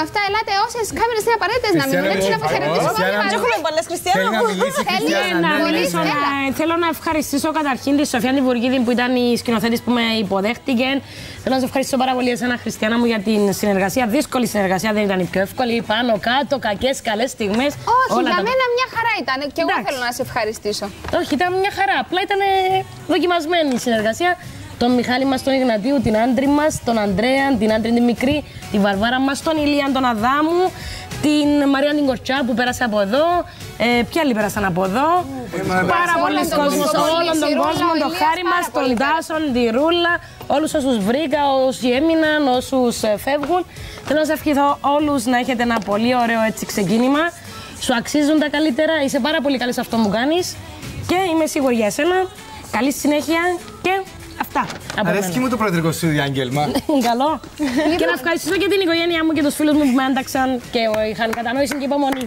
Αυτά, ελάτε όσες κάμερες είναι απαραίτητες να μείνουν. Έτσι να αποχαιρετήσω. Έχουμε πολλές, Χριστιανά μου. Θέλω να ευχαριστήσω καταρχήν τη Σοφία την Βουργίδη που ήταν η σκηνοθέτης που με υποδέχτηκε. Θέλω να σε ευχαριστήσω πάρα πολύ εσένα, Χριστιανά μου, για την συνεργασία. Δύσκολη συνεργασία, δεν ήταν η πιο εύκολη. Πάνω κάτω, κακές, καλές στιγμές. Όχι, για μένα μια χαρά ήταν. Και εγώ θέλω να σε ευχαριστήσω. Όχι, ήταν μια χαρά. Απλά ήταν δοκιμασμένη η συνεργασία. Τον Μιχάλη μας, τον Ιγνατίου, την Άντρη μας, τον Ανδρέα, την Άντρη την Μικρή, τη Βαρβάρα μας, τον Ηλία, τον Αδάμου, την Μαρία την Κορτσά που πέρασε από εδώ. Ποιοι άλλοι πέρασαν από εδώ. Πάρα πολλοί κόσμος, όλον τον κόσμο, το χάρη μας, τον Τάσον, τη Ρούλα, όλους όσους βρήκα, όσοι έμειναν, όσους φεύγουν. Θέλω να σας ευχηθώ όλους να έχετε ένα πολύ ωραίο έτσι ξεκίνημα. Σου αξίζουν τα καλύτερα, είσαι πάρα πολύ καλή σε αυτό που κάνεις και είμαι σίγουρη για εσένα. Καλή συνέχεια και αυτά. Αρέσκει μου το προεδρικό σου διάγγελμα. Καλό. Και να ευχαριστήσω και την οικογένειά μου και τους φίλους μου που με άνταξαν και είχαν κατανόηση και υπομονή.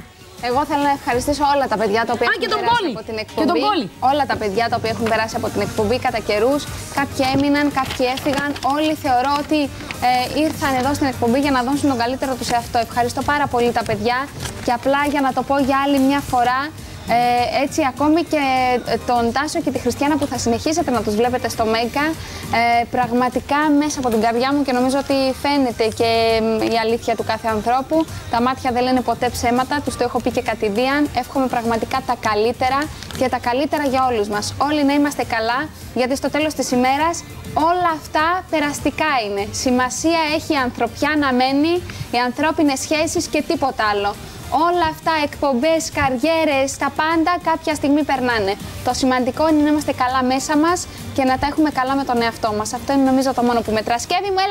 Εγώ θέλω να ευχαριστήσω όλα τα παιδιά τα οποία έχουν περάσει από την εκπομπή. Όλα τα παιδιά τα οποία έχουν περάσει από την εκπομπή κατά καιρούς. Κάποιοι έμειναν, κάποιοι έφυγαν. Όλοι θεωρώ ότι ήρθαν εδώ στην εκπομπή για να δώσουν τον καλύτερο τους εαυτό. Ευχαριστώ πάρα πολύ τα παιδιά και απλά για να το πω για άλλη μια φορά. Έτσι ακόμη και τον Τάσο και τη Χριστιανά που θα συνεχίσετε να τους βλέπετε στο Μέγκα, πραγματικά μέσα από την καρδιά μου και νομίζω ότι φαίνεται και η αλήθεια του κάθε ανθρώπου. Τα μάτια δεν λένε ποτέ ψέματα, τους το έχω πει και κατηδίαν. Εύχομαι πραγματικά τα καλύτερα και τα καλύτερα για όλους μας. Όλοι να είμαστε καλά, γιατί στο τέλος της ημέρας όλα αυτά περαστικά είναι. Σημασία έχει η ανθρωπιά να μένει, οι ανθρώπινες σχέσεις και τίποτα άλλο. Όλα αυτά, εκπομπές, καριέρες, τα πάντα κάποια στιγμή περνάνε. Το σημαντικό είναι να είμαστε καλά μέσα μας και να τα έχουμε καλά με τον εαυτό μας. Αυτό είναι νομίζω το μόνο που μετρά. Σκεύη μου, έλα.